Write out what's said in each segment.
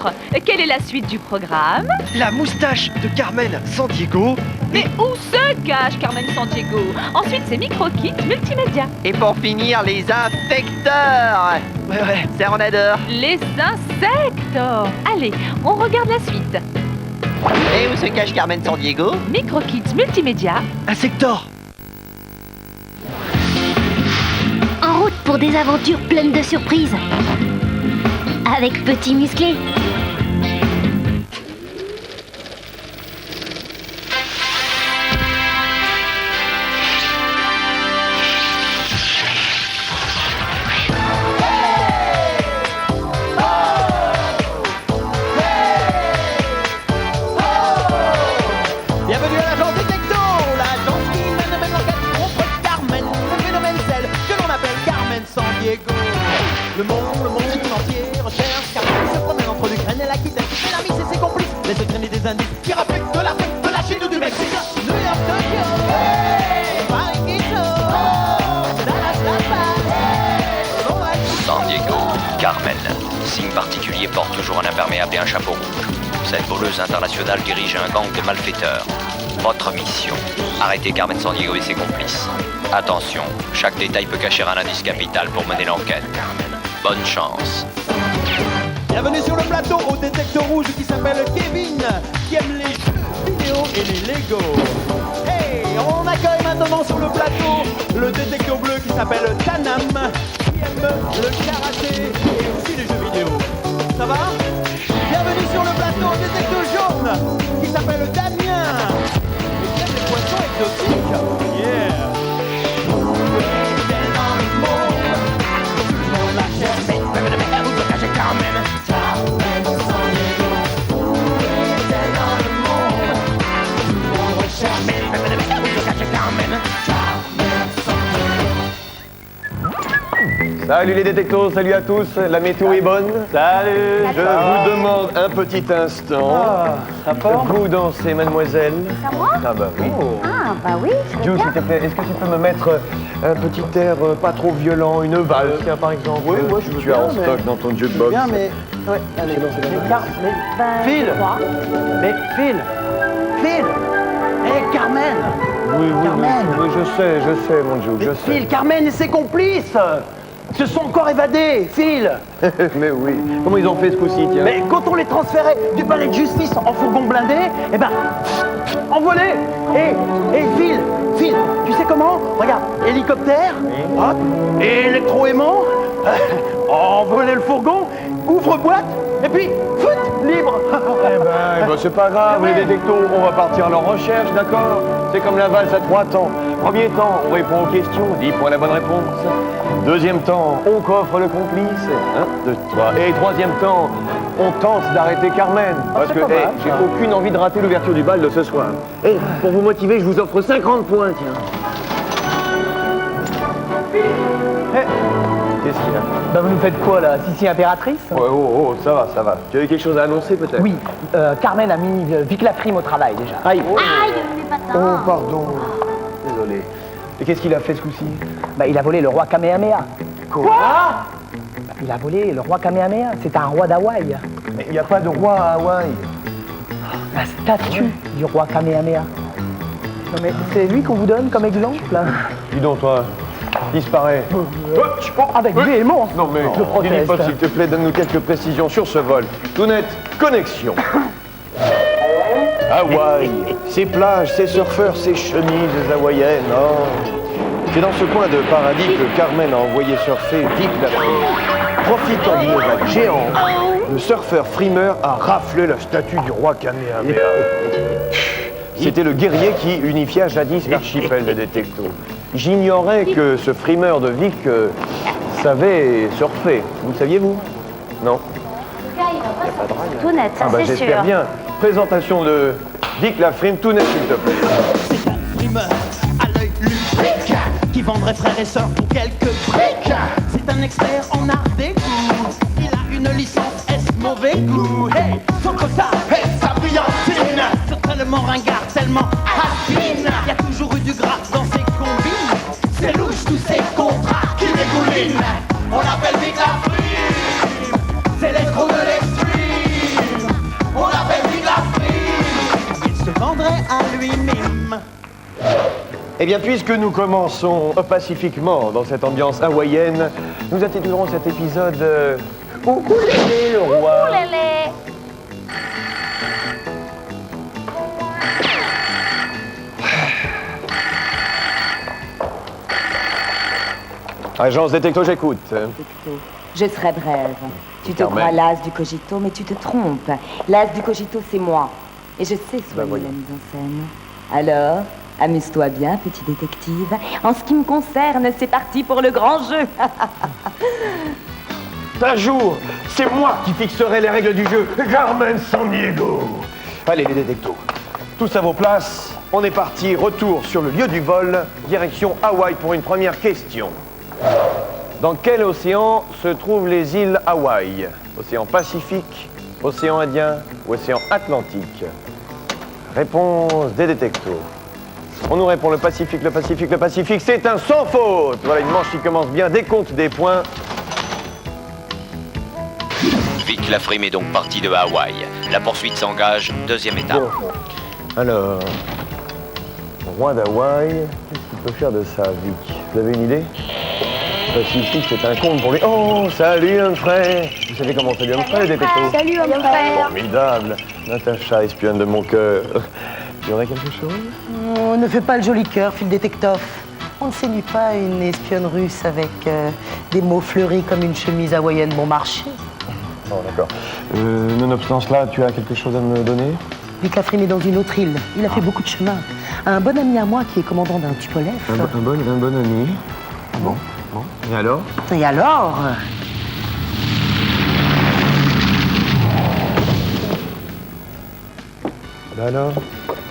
rencontre. Quelle est la suite du programme? La moustache de Carmen Sandiego. Mais où se cache Carmen Sandiego? Ensuite, c'est Micro-Kit multimédia. Et pour finir, les infecteurs. Ouais. Ça, on adore. Les insectes. Allez, on regarde la suite. Et où se cache Carmen Sandiego? Micro-Kit multimédia. Insector. En route pour des aventures pleines de surprises. Avec Petit Musclé. Bienvenue à l'agence Détecto, l'agence qui mène l'enquête contre Carmen, le phénomène celle que l'on appelle Carmen Sandiego. Le monde entier recherche Carmen, se promène entre l'Ukraine et l'Aquitaine. Elle a mis ses complices, les secrets et des indices qui rappellent de l'Afrique, de la Chine ou du Mexique. New York, Tokyo, Paris, Quito, Dallas, Las Vegas. Sandiego, Carmen. Signe particulier porte toujours un imperméable et un chapeau rouge. Cette voleuse internationale dirige un gang de malfaiteurs. Votre mission, arrêter Carmen Sandiego et ses complices. Attention, chaque détail peut cacher un indice capital pour mener l'enquête. Bonne chance. Bienvenue sur le plateau au détecteur rouge qui s'appelle Kevin, qui aime les jeux vidéo et les Lego. Hey, on accueille maintenant sur le plateau le détecteur bleu qui s'appelle Tanam, qui aime le karaté et aussi les jeux vidéo. Ça va? Bienvenue sur le plateau au détecteur jaune qui s'appelle Damien et qui aime les poissons exotiques. Yeah! Salut les détectos, salut à tous, la météo est bonne. Salut. Je vous demande un petit instant. Vous dansez, mademoiselle? C'est à moi? Ah bah oui. Ah, bah oui, je veux Jules, bien. s'il te plaît, est-ce que tu peux me mettre un petit air pas trop violent, une valse, tiens, par exemple? Oui, je veux tu as bien, en stock dans ton jukebox. Bien, mais... Ouais, allez, Phil. Mais Phil. Hé, Carmen. Oui, Carmen. oui, je sais, mon Jules, je sais. Phil, Carmen et ses complices se sont encore évadés, Phil. Mais oui. Comment ils ont fait ce coup-ci, tiens? Mais quand on les transférait du palais de justice en fourgon blindé, eh ben, envolés. Et Phil, tu sais comment? Regarde, hélicoptère, hop, électro-aimant, envoler le fourgon, ouvre-boîte, et puis, foot, libre. Eh ben, c'est pas grave, les détectos, on va partir à leur recherche, d'accord? C'est comme la valse à 3 temps. Premier temps, on répond aux questions, 10 points la bonne réponse. Deuxième temps, on coffre le complice, 1, 2, 3. Et troisième temps, on tente d'arrêter Carmen. Parce que j'ai aucune envie de rater l'ouverture du bal de ce soir. Et pour vous motiver, je vous offre 50 points, tiens. Qu'est-ce qu'il y a? Bah vous nous faites quoi là? Sissi impératrice? Oh, ça va. Tu avais quelque chose à annoncer peut-être? Oui, Carmen a mis Vic Lafrime au travail déjà. Aïe. Aïe, mes patins. Oh, pardon. Désolé. Et qu'est-ce qu'il a fait ce coup-ci? Bah il a volé le roi Kamehameha. Quoi? Bah, il a volé le roi Kamehameha, c'est un roi d'Hawaï. Mais il n'y a pas de roi à Hawaï. La statue du roi Kamehameha. Non mais c'est lui qu'on vous donne comme exemple? Dis donc, toi, disparaît. Avec véhémence. Non mais, je proteste. Philippe, s'il te plaît, donne-nous quelques précisions sur ce vol. Tout net, connexion. Hawaï, ces plages, ces surfeurs, ces chemises hawaïennes, oh. C'est dans ce coin de paradis que Carmen a envoyé surfer Vic Lafrime. Profitant d'une vague géante, le surfeur frimeur a raflé la statue du roi Kamehameha. C'était le guerrier qui unifia jadis l'archipel de Détecto. J'ignorais que ce frimeur de Vic savait surfer. Vous le saviez-vous? Non? Tout net, ça Ah bah c'est sûr. j'espère bien. Présentation de Vic Lafrime, tout net s'il te plaît. C'est un frimeur à l'œil lubrique qui vendrait frères et sœurs pour quelques briques. C'est un expert en art des goûts. Il a une licence S mauvais goût. Hey, contre ça, hey, sa brillantine. C'est tellement ringard, tellement alpine. Y a toujours eu du gras dans ses combines. C'est louche tous ces contrats qui dégoulinent. On l'appelle Vic Lafrime. C'est l'escroc de l'extreme. Eh bien, puisque nous commençons pacifiquement dans cette ambiance hawaïenne, nous intitulerons cet épisode Ukulélé, le roi. Ukulélé. Agence Détecto, j'écoute. Je serai brève. Tu te Carmen. crois l'as du cogito, mais tu te trompes. L'as du cogito, c'est moi. Et je sais soigner la voyons. mise en scène. Alors, amuse-toi bien, petit détective. En ce qui me concerne, c'est parti pour le grand jeu. Un jour, c'est moi qui fixerai les règles du jeu. Carmen Sandiego. Allez, les détectos. Tous à vos places. On est parti. Retour sur le lieu du vol. Direction Hawaï pour une première question. Dans quel océan se trouvent les îles Hawaï? Océan Pacifique, océan Indien ou océan Atlantique? Réponse des détectos. On nous répond le Pacifique, le Pacifique, le Pacifique. C'est un sans faute. Voilà une manche qui commence bien. Décompte des points. Vic Lafrime est donc parti de Hawaï. La poursuite s'engage, deuxième étape. Alors, roi d'Hawaï, qu'est-ce qu'il peut faire de ça, Vic? Vous avez une idée? Pacifique, c'est un conte pour lui. Oh, salut, un frère! Vous savez comment salut, un frère, les détectos? Salut, mon frère. Formidable! Natacha, espionne de mon cœur. Il y aurait quelque chose? On ne fait pas le joli cœur, fil détective. On ne séduit pas une espionne russe avec des mots fleuris comme une chemise hawaïenne bon marché. Oh, d'accord. Nonobstant cela, tu as quelque chose à me donner? Vic Lafrime est dans une autre île. Il a fait beaucoup de chemin. Un bon ami à moi qui est commandant d'un Tupolev. Un bon ami. Bon. Et alors? Et alors? Ben alors?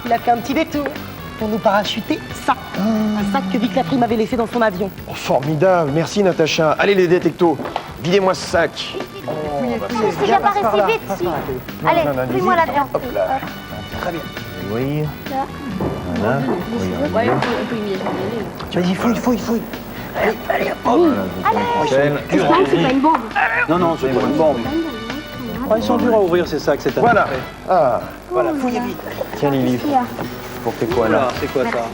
Il a fait un petit détour pour nous parachuter ça. Un sac que Vic Lafrime avait laissé dans son avion. Oh, formidable! Merci, Natacha. Allez, les détectos, videz-moi ce sac. C'est bien pas resté vite, si. Allez, fouille-moi là-dedans. Hop là. Très bien. Oui. Voilà. Vas-y, fouille. Allez, hop. Michel. C'est pas une bombe. Non, c'est pas une bombe. Oh, ils sont durs à ouvrir ces sacs cette année. Voilà. Ah, Voilà, fouille vite. tiens, Lily. Pour tes quoi, là? Voilà, c'est quoi ça?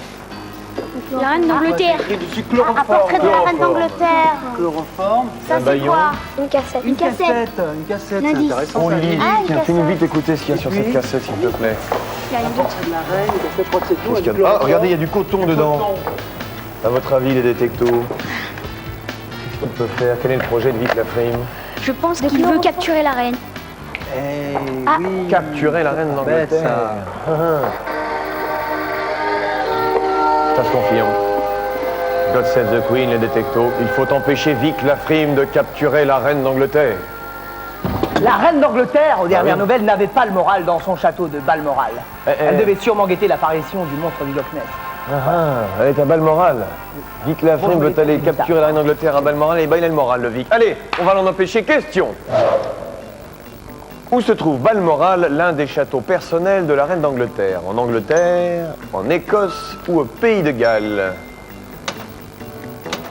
La reine d'Angleterre. Un portrait de la reine d'Angleterre. Chloroforme. Ça, Un c'est baillon. quoi? Une cassette. Une cassette. Une cassette, c'est L'indice. intéressant. Oh, ça. Lily, Ah, une tiens, fais-nous cassette. vite écouter ce qu'il y a sur cette cassette, s'il te plaît. Il y a une autre. De la reine, une cassette, je crois que c'est tout. Qu'est-ce avec qu'il y a du de- Ah, chloroforme. regardez, il y a du coton dedans. À votre avis, les détectos, qu'est-ce qu'il peut faire? Quel est le projet de Vic Lafrime? Je pense qu'il veut capturer la reine. Eh Ah. oui. Capturer la reine Bête, d'Angleterre. ça. Ça se confirme. God save the Queen, les détectos. Il faut empêcher Vic Lafrime de capturer la reine d'Angleterre. La reine d'Angleterre, aux dernières oui. nouvelles, n'avait pas le moral dans son château de Balmoral. Elle eh. devait sûrement guetter l'apparition du monstre du Loch Ness. Elle est à Balmoral. Vic Lafrime Bon, veut oui, aller c'est ça. capturer la reine d'Angleterre à Balmoral. Et ben il a le moral, le Vic. Allez, on va l'en empêcher. Question. Où se trouve Balmoral, l'un des châteaux personnels de la reine d'Angleterre? En Angleterre, en Écosse ou au Pays de Galles?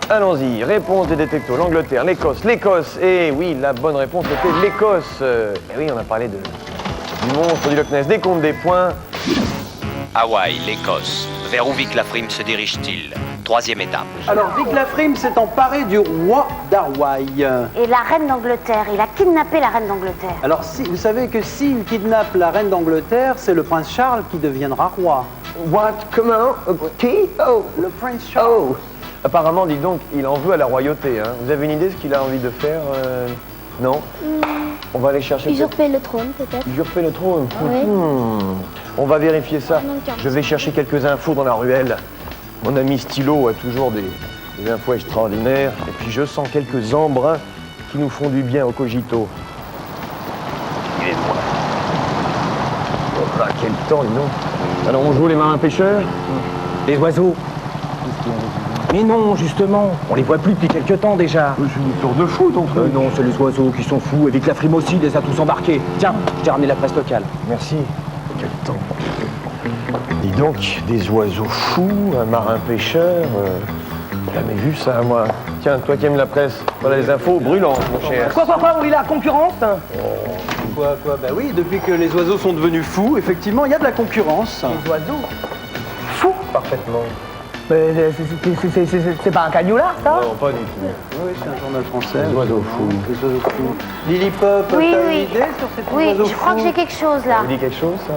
Allons-y, réponse des détectos. L'Angleterre, l'Écosse, l'Écosse. Et oui, la bonne réponse était l'Écosse. Et oui, on a parlé du monstre du Loch Ness. Décompte des points. Hawaï, l'Écosse. Vers où Vic Lafrime se dirige-t-il? Troisième étape. Alors, Vic Lafrime s'est emparé du roi d'Hawaï. Et la reine d'Angleterre. Il a kidnappé la reine d'Angleterre. Alors, vous savez que s'il kidnappe la reine d'Angleterre, c'est le prince Charles qui deviendra roi. What? Comment? Qui? Oh! Le prince Charles. Oh! Apparemment, dis donc, il en veut à la royauté. Hein. Vous avez une idée de ce qu'il a envie de faire? Non? On va aller chercher... Usurper le trône, peut-être. Usurper le trône? Oui. On va vérifier ça. Non, car- Je vais chercher quelques infos dans la ruelle. Mon ami Stylo a toujours des infos extraordinaires. Et puis je sens quelques embruns qui nous font du bien au cogito. Il est moi. Oh là, quel temps, dis donc. Alors on joue les marins pêcheurs? Les oiseaux. Mais non, justement, on les voit plus depuis quelques temps déjà. C'est une tour de fou, ton truc. Non, c'est les oiseaux qui sont fous, et Vic Lafrime aussi les a tous embarqués. Tiens, je t'ai ramené la presse locale. Merci. Quel temps. Dis donc, des oiseaux fous, un marin pêcheur. Jamais vu ça, moi. Tiens, toi qui aimes la presse, voilà les infos brûlantes, mon cher. Quoi, on est la concurrence? Quoi? Bah oui, depuis que les oiseaux sont devenus fous, effectivement, il y a de la concurrence. Les oiseaux? Fou, parfaitement. Mais c'est pas un cagnoular, ça? Non, pas du tout. Oui, c'est un journal français. Les oiseaux fous. Les oiseaux fous. Lily Pop, Oui, t'as oui. une idée sur ces petits Oui, oiseaux je crois que fous? j'ai quelque chose là. Ça vous dit quelque chose, ça?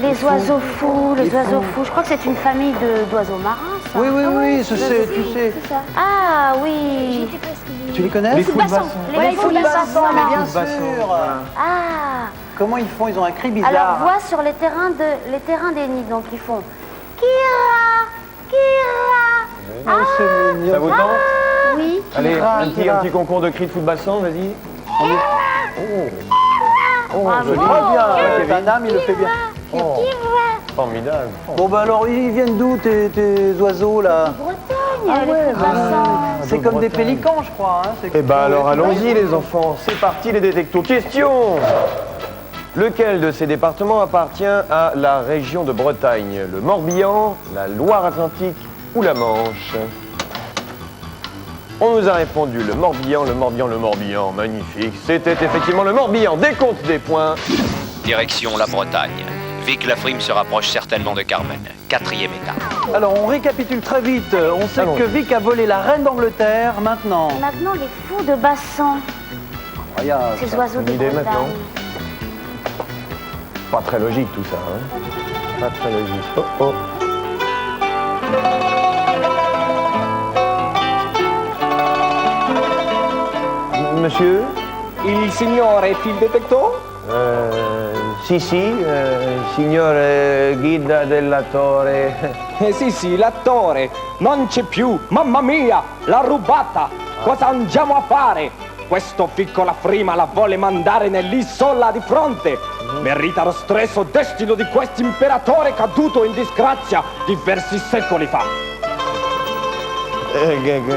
Les oiseaux fous, les oiseaux fous. Je crois que c'est une famille d'oiseaux marins, ça. Oui, oui, oui, tu sais. Ah oui. Tu les connais? Les fous de bassin. Les fous de bassin, mais bien Bassin. sûr. Ah. Comment ils font? Ils ont un cri bizarre. Alors, voix sur les terrains des nids. Donc, ils font Kira, Kira. Oh, c'est mignon. Ça vous tente? Oui. Allez, Kira, un Kira. petit concours de cris de foot bassin, vas-y. Bravo. Très bien, Paname, il le fait bien. Oh, formidable. Bon, bah alors, ils viennent d'où tes oiseaux, là? Bretagne, Ah les ouais, fous de bassin. C'est comme des pélicans, je crois. Hein. Eh ben alors allons-y les enfants, c'est parti les détectos. Question! Lequel de ces départements appartient à la région de Bretagne? Le Morbihan, la Loire-Atlantique ou la Manche? On nous a répondu le Morbihan, le Morbihan, le Morbihan. Magnifique. C'était effectivement le Morbihan. Décompte des points. Direction la Bretagne. Vic Lafrime se rapproche certainement de Carmen. 4e étape. Alors, on récapitule très vite. On sait Allons-y. que Vic a volé la reine d'Angleterre. Maintenant, Maintenant, les fous de bassin. regarde. Ces oiseaux une de idée Bretagne. maintenant Pas très logique tout ça, hein? Pas très logique. Oh oh. Monsieur? Il signore est il détecto? Sì, signore guida della torre. Sì, l'attore. Non c'è più. Mamma mia, l'ha rubata. Cosa andiamo a fare? Questo piccola frima la vuole mandare nell'isola di fronte. Merita lo stesso destino di quest'imperatore caduto in disgrazia diversi secoli fa.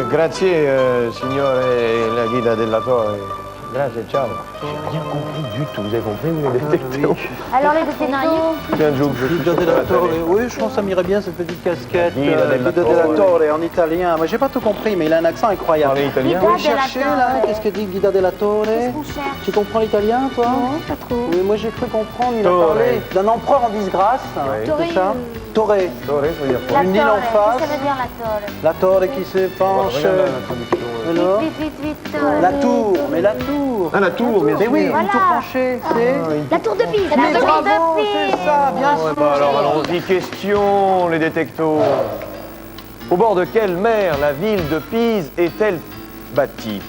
Grazie, signore la guida della torre. Grazie, ciao. J'ai rien compris du tout. Vous avez compris, vous les détecteurs? Alors, les détectos. Tiens, Joe, je Guida della Torre. Oui, je pense que ça m'irait bien cette petite casquette. Guida della Guida della Torre. Torre en italien. Moi, j'ai pas tout compris, mais il a un accent incroyable. Parlez italien? Guida Oui, cherchez della là. Torre. Qu'est-ce que dit Guida della Torre? Qu'est-ce qu'on cherche? Tu comprends l'italien, toi? Non, pas trop. Oui, moi j'ai cru comprendre. Il a Torre. parlé d'un empereur en disgrâce. Oui. C'est ça? Torre. Torre, ça veut dire quoi? La Une île en torre, face. qu'est-ce que ça veut dire la torre? La torre qui se penche. Regarde la traduction. Alors Vite, vite, vite, torre. La tour, mais la tour. Ah, la tour, bien Mais sûr. oui, Voilà. une tour penchée, c'est. La tour de Pise. Mais La tour bravo, de c'est Pise. ça, bien Ouais, sûr. bah alors allons-y, question, les détectos. Au bord de quelle mer la ville de Pise est-elle bâtie?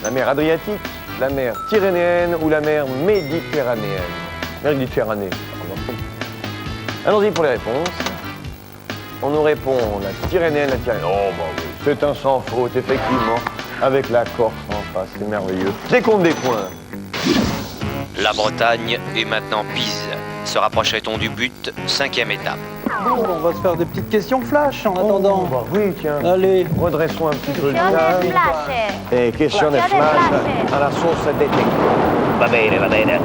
La mer Adriatique, la mer Tyrrhénienne ou la mer Méditerranéenne? Méditerranée, pardon. Allons-y pour les réponses. On nous répond la Tyrrhénienne, la Tyrrhénienne. Oh bah oui, c'est un sans faute, effectivement. Avec la Corse en face, c'est merveilleux. Décompte des points. La Bretagne et maintenant Pise. Se rapprocherait-on du but? 5e étape. Bon, on va se faire des petites questions flash en attendant. Bah oui, tiens. Allez. Redressons un petit peu le Question calme. de flash. E question Question flash flash. alla sauce detector. Va bene, va bene.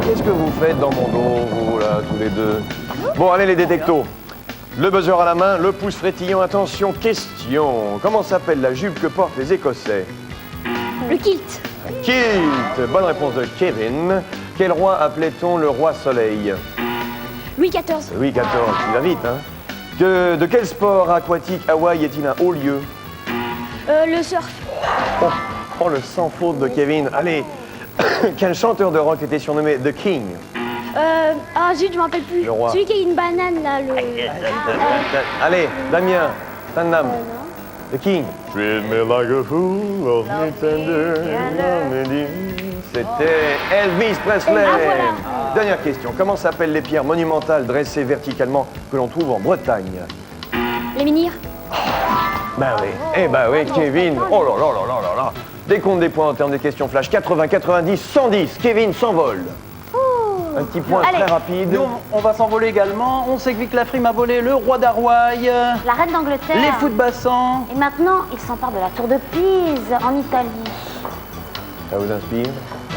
Qu'est-ce que vous faites dans mon dos, vous, là, tous les deux? Bon, allez, les détectos. Le buzzer à la main, le pouce frétillant. Attention, question. Comment s'appelle la jupe que portent les Écossais? Le kilt. Un kilt. Bonne réponse de Kevin. Quel roi appelait-on le roi soleil? Louis XIV. Louis XIV, il va vite, hein. De quel sport aquatique Hawaï est-il un haut lieu? Le surf. Oh, le sans faute de Kevin. Allez, quel chanteur de rock était surnommé The King? Ah zut, je m'en rappelle plus. Le roi. Celui qui a une banane là, le. Allez, Damien, Tannam, The King. Treat me like a fool, love me tender, love me dear. C'était Elvis Presley. Ah, voilà. Dernière question. Comment s'appellent les pierres monumentales dressées verticalement que l'on trouve en Bretagne? Les menhirs. Ben oui, eh ben oui, Kevin. Oh là là là là là là. Décompte des points en termes de questions flash. 80, 90, 110. Kevin s'envole. Un petit point Allez. très rapide. Nous, on va s'envoler également. On sait que Vic Lafrime a volé le roi d'Hawaï, La reine d'Angleterre. les fous de bassin. Et maintenant, il s'empare de la tour de Pise en Italie. Ça vous inspire?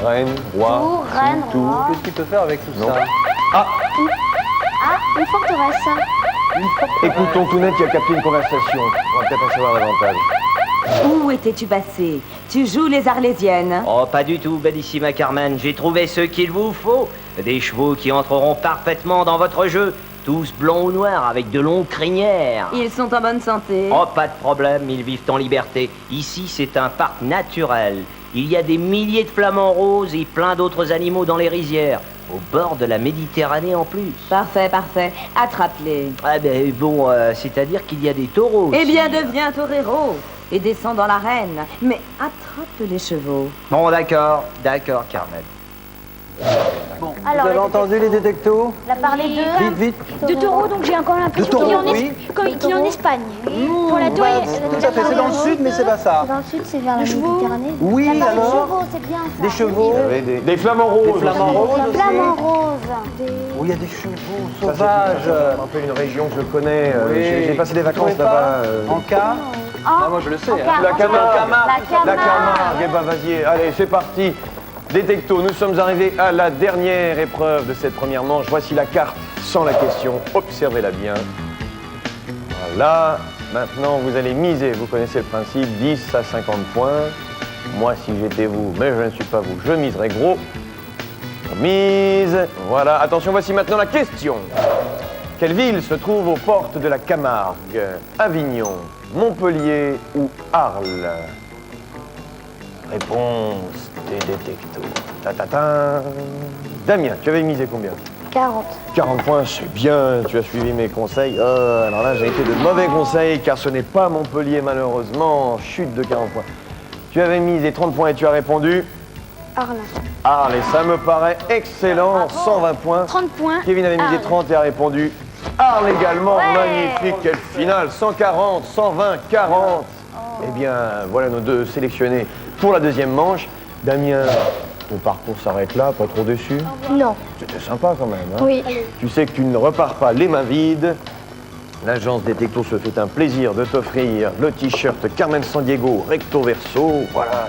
Reine, roi, Tour, reine, tout. roi. Qu'est-ce qu'il peut faire avec tout Non. ça? Ah, une forteresse. Écoutons tout net qui a capté une conversation. On va peut-être en savoir davantage. Où étais-tu passé? Tu joues les Arlésiennes? Oh, pas du tout, bellissima Carmen. J'ai trouvé ce qu'il vous faut. Des chevaux qui entreront parfaitement dans votre jeu. Tous blonds ou noirs, avec de longues crinières. Ils sont en bonne santé. Oh, pas de problème, ils vivent en liberté. Ici, c'est un parc naturel. Il y a des milliers de flamants roses et plein d'autres animaux dans les rizières. Au bord de la Méditerranée en plus. Parfait, parfait. Attrape-les. Ah ben bon, c'est-à-dire qu'il y a des taureaux Eh aussi. bien, deviens torero et descends dans l'arène. Mais attrape les chevaux. Bon, d'accord, Carmen. Vous avez entendu les détectos? On a parlé de... Vite. De taureau, donc j'ai encore l'impression qu'il est en, oui. qu'il est en Espagne. Pour la tour, Tout à fait, c'est dans le sud, mais c'est pas ça. Dans le sud, c'est vers la Méditerranée. Oui, La parle des alors chevaux, c'est bien ça. Des chevaux. Des flamants roses. Des flamants roses La aussi. flamme rose. Oui, il y a des chevaux Ça, sauvages. c'est un peu une région que je connais. Oui. J'ai passé des Vous vacances trouvez pas là-bas. En cas. Ah, moi je le sais. hein. La Camargue. La La Camargue. Eh ben vas-y, allez, c'est parti. Détecto, nous sommes arrivés à la dernière épreuve de cette première manche. Voici la carte sans la question. Observez-la bien. Voilà. Maintenant, vous allez miser. Vous connaissez le principe, 10 à 50 points. Moi, si j'étais vous, mais je ne suis pas vous, je miserais gros. On mise. Voilà. Attention, voici maintenant la question. Quelle ville se trouve aux portes de la Camargue? Avignon, Montpellier ou Arles? Réponse des détectos. Ta-ta-ta. Damien, tu avais misé combien? 40. 40 points, c'est bien, tu as suivi mes conseils. Alors là, j'ai été de mauvais conseils, car ce n'est pas Montpellier, malheureusement. Chute de 40 points. Tu avais misé 30 points et tu as répondu Arles. Arles, et ça me paraît excellent, 120 points. 30 points. Kevin avait misé Arles. 30 et a répondu Arles également, magnifique, quelle finale, 140, 120, 40. Eh bien, voilà nos deux sélectionnés pour la deuxième manche. Damien, ton parcours s'arrête là, pas trop déçu? Non. C'était sympa quand même, hein? Oui. Tu sais que tu ne repars pas les mains vides. L'agence Détecto se fait un plaisir de t'offrir le t-shirt Carmen Sandiego recto verso, voilà,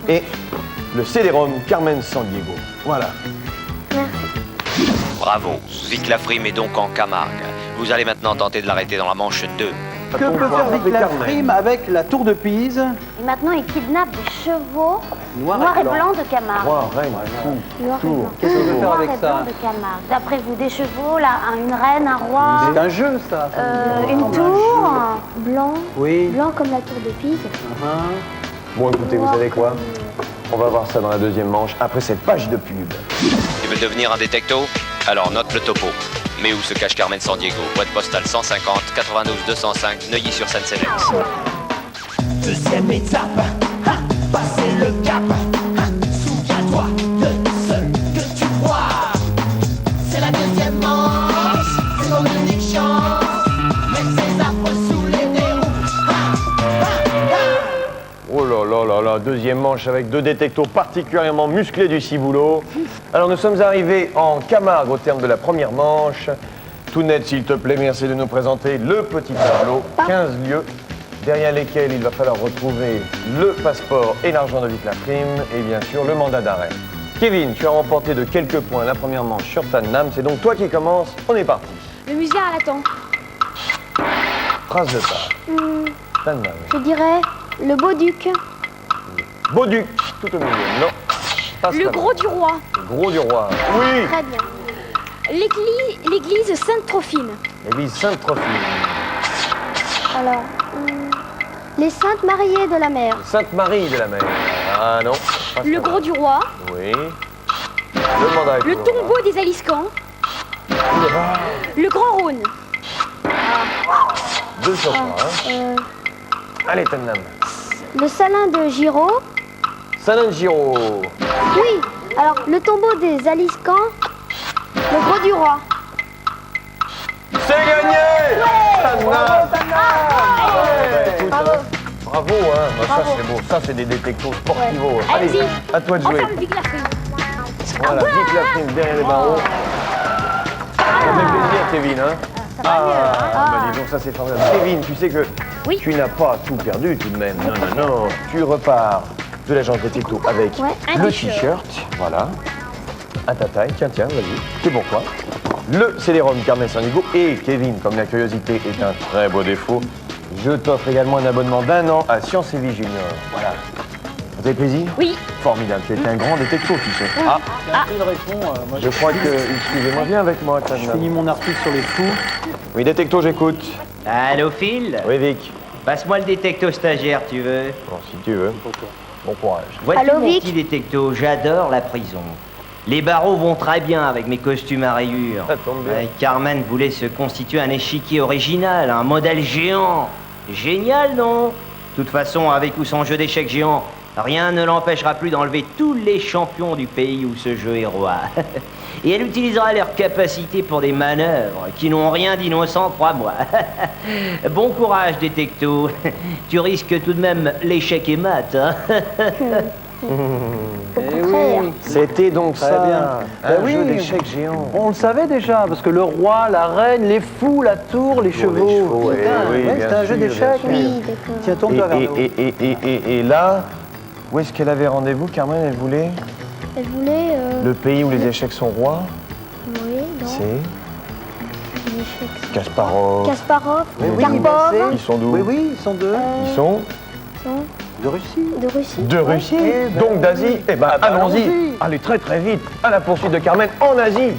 et le CD-ROM Carmen Sandiego, voilà. Bravo. Vic Lafrime est donc en Camargue. Vous allez maintenant tenter de l'arrêter dans la manche 2. Que peut faire Vic Lafrime avec la tour de Pise? Et maintenant, il kidnappe des chevaux Noir noirs et blancs de Camargue. Roi, reine, Noir et tour. blanc. Qu'est-ce qu'on peut faire Noir avec et ça? blanc de Camargue. D'après vous, des chevaux, là, une reine, un roi, C'est un jeu, ça. une tour, blanc, Oui. blanc comme la tour de Pise. Bon, écoutez, vous savez quoi? On va voir ça dans la deuxième manche, après cette page de pub. Tu veux devenir un détecto? Alors note le topo. Mais où se cache Carmen Sandiego? Boîte postale 150 92 205 Neuilly-sur-Seine-Sélex. Deuxième étape, passer le cap. Souviens-toi de ce que tu crois. C'est la deuxième manche, c'est ton unique chance. Mets ces arbres sous les verrous. Oh là là là là, deuxième manche avec deux détectos particulièrement musclés du ciboulot. Alors nous sommes arrivés en Camargue au terme de la première manche. Tout net, s'il te plaît, merci de nous présenter le petit tableau, 15 lieux, derrière lesquels il va falloir retrouver le passeport et l'argent de Vic Lafrime et bien sûr le mandat d'arrêt. Kevin, tu as remporté de quelques points la première manche sur Tannam, c'est donc toi qui commences, on est parti. Le musée à l'attend. Trace de pas. Tannam. Je dirais le Beau-Duc. Beau-Duc, tout au milieu, non. Passe Le là-bas. Gros du Roi. Le Gros du Roi, oui. Très bien. L'église Sainte-Trophime. L'église Sainte-Trophime. Alors, les Saintes Mariées de la Mer. Sainte-Marie de la Mer. Ah non. passe Le là-bas. Gros du Roi. Oui. Le mandat est Le pour tombeau des Aliscans. Le Grand Rhône. Deux sur trois, hein. Allez, Tannam. Le Salin de Giraud. Salin de Giraud. Oui, alors le tombeau des Aliscans. Le Gros du Roi. C'est gagné. Tannam. Écoute, Bravo. Bravo, hein. Bah, ça, c'est beau. Ça, c'est des détectos sportivos. Allez, Allez-y. à toi de jouer. Enferme Vic Lafrime. Voilà, Vic Lafrime derrière les barreaux. Ça fait plaisir, Kevin, hein. Bah dis donc, ça c'est formidable. Kevin, tu sais que tu n'as pas tout perdu tout de même. Non, non, non. Tu repars de l'agence Détecto avec un le t-shirt. t-shirt. Voilà. À ta taille. Tiens, tiens, vas-y. C'est pour toi. Le CD-ROM Carmen Sandiego et Kevin, comme la curiosité est un très beau défaut, Je t'offre également un abonnement d'1 an à Sciences et Vie Junior. Voilà. Vous avez plaisir? Oui. Formidable, tu es un grand détecto, tu sais. Ah, Il répond. Moi, je crois que... Excusez-moi, viens avec moi, je Tannam. finis mon article sur les fous. Oui, détecto, j'écoute. Allô, Phil? Oui, Vic. Passe-moi le détecto stagiaire, tu veux? Bon, si tu veux. Bon courage. Vois-tu Allô, mon Vic? petit détecto, j'adore la prison. Les barreaux vont très bien avec mes costumes à rayures. Ça tombe bien. Carmen voulait se constituer un échiquier original, un modèle géant. Génial, non? De toute façon, avec ou sans jeu d'échecs géant, rien ne l'empêchera plus d'enlever tous les champions du pays où ce jeu est roi. Et elle utilisera leurs capacités pour des manœuvres qui n'ont rien d'innocent, crois-moi. Bon courage, détecto. Tu risques tout de même l'échec et mat, hein? Eh oui. C'était donc Très ça, bien. un Ben jeu oui. d'échecs géant. On le savait déjà, parce que le roi, la reine, les fous, la tour, les chevaux. chevaux, Putain, oui, ouais, bien c'était un jeu sûr, d'échecs. bien sûr. Oui, d'accord. Tiens, tourne-toi vers nous. Et là, où est-ce qu'elle avait rendez-vous, Carmen? Elle voulait Elle voulait... le pays où les échecs sont rois. Oui, non. C'est Les échecs. Kasparov. Kasparov, Oui, oui, Karpov, ben c'est- Ils sont d'où? Oui, oui, ils sont deux. Ils sont sont De Russie. de Russie. de Russie, Eh ben, donc d'Asie. Eh ben, ben, allons-y. allons-y. Allez, très très vite, à la poursuite de Carmen en Asie.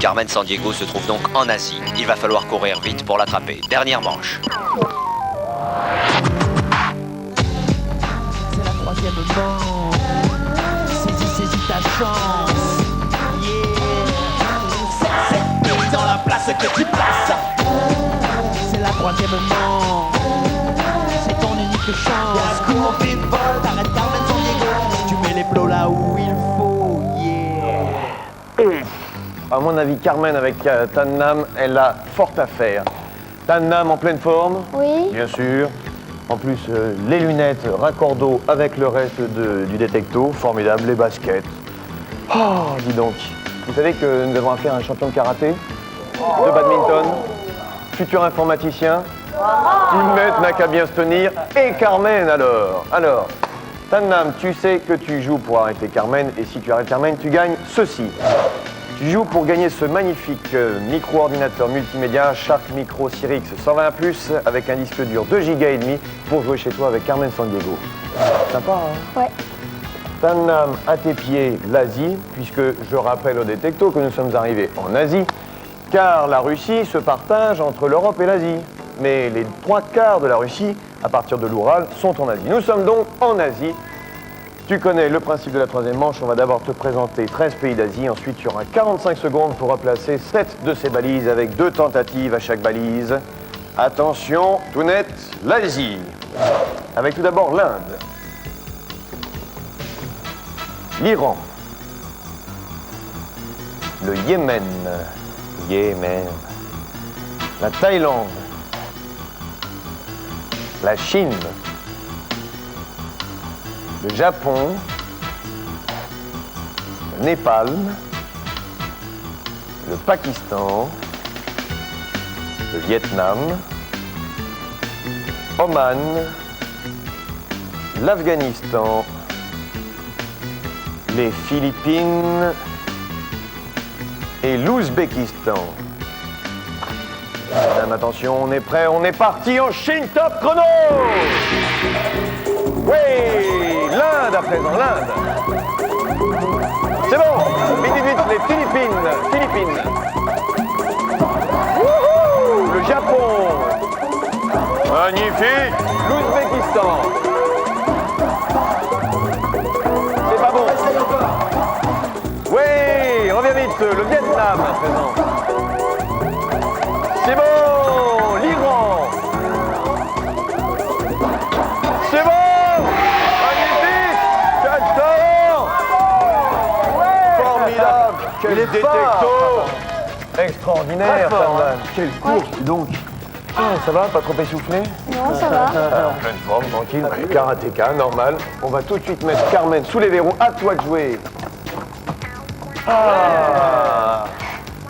Carmen Sandiego se trouve donc en Asie. Il va falloir courir vite pour l'attraper. Dernière manche. C'est la troisième manche. Saisis ta chance. Yeah. C'est dans la place que tu passes. C'est la troisième manche. C'est ton unique chance. Y'a un coup au pitbull, t'arrêtes Carmen Sandiego. Tu mets les plots là où il faut. Yeah. À mon avis, Carmen avec Tannam, elle a fort à faire. Tannam en pleine forme, Oui. bien sûr. En plus, les lunettes raccordo avec le reste du détecto, formidable, les baskets. Oh, dis donc. Vous savez que nous avons affaire à un champion de karaté, de badminton, futur informaticien. Timette n'a qu'à bien se tenir. Et Carmen alors. Alors, Tannam, tu sais que tu joues pour arrêter Carmen, et si tu arrêtes Carmen, tu gagnes ceci. Tu joues pour gagner ce magnifique micro-ordinateur multimédia Shark Micro Cyrix 120 Plus avec un disque dur 2,5 Go pour jouer chez toi avec Carmen Sandiego. Sympa, hein? Ouais. Tannam, à tes pieds, l'Asie, puisque je rappelle au détecto que nous sommes arrivés en Asie, car la Russie se partage entre l'Europe et l'Asie. Mais les 3/4 de la Russie, à partir de l'Oural, sont en Asie. Nous sommes donc en Asie. Tu connais le principe de la troisième manche, on va d'abord te présenter 13 pays d'Asie, ensuite tu auras 45 secondes pour replacer 7 de ces balises avec 2 tentatives à chaque balise. Attention, tout net, l'Asie. Avec tout d'abord l'Inde, l'Iran, le Yémen, la Thaïlande, la Chine, le Japon, le Népal, le Pakistan, le Vietnam, Oman, l'Afghanistan, les Philippines et l'Ouzbékistan. Madame, attention, on est prêt, on est parti en Chine, top chrono! Oui, l'Inde à présent, l'Inde. C'est bon, vite, vite, vite, les Philippines. Wouhou, le Japon. Magnifique, l'Ouzbékistan. C'est pas bon. Oui, reviens vite, le Vietnam à présent. C'est bon, l'Iran. C'est bon. Formidable! Quel détecto! Extraordinaire, Tannam! Quelle course, dis donc! Ah, ça va? Pas trop essoufflé? Non, ça va. En pleine forme, tranquille. Karatéka, normal. On va tout de suite mettre Carmen sous les verrous. À toi de jouer! Ah!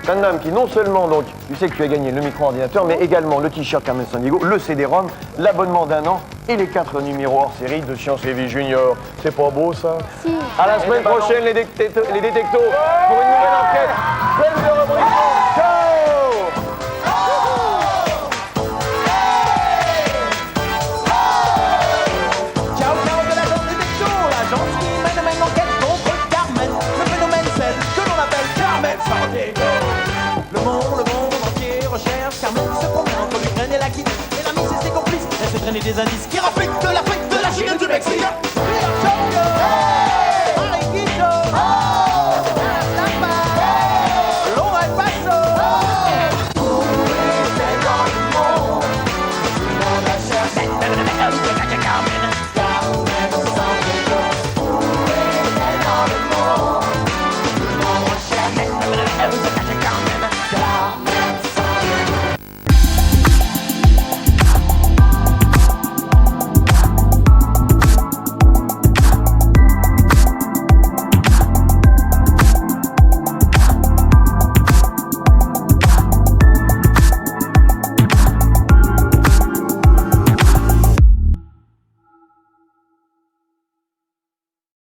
Tannam qui non seulement, donc, tu sais que tu as gagné le micro-ordinateur, mais également le t-shirt Carmen Sandiego, le CD-ROM, l'abonnement d'1 an et les 4 numéros hors série de Sciences et Vie Junior. C'est pas beau, ça? Si. À la semaine prochaine, les détectos, pour une nouvelle enquête pleine de rebondissements. Ciao! donner des indices qui rappellent de l'Afrique, de la Chine et du Mexique.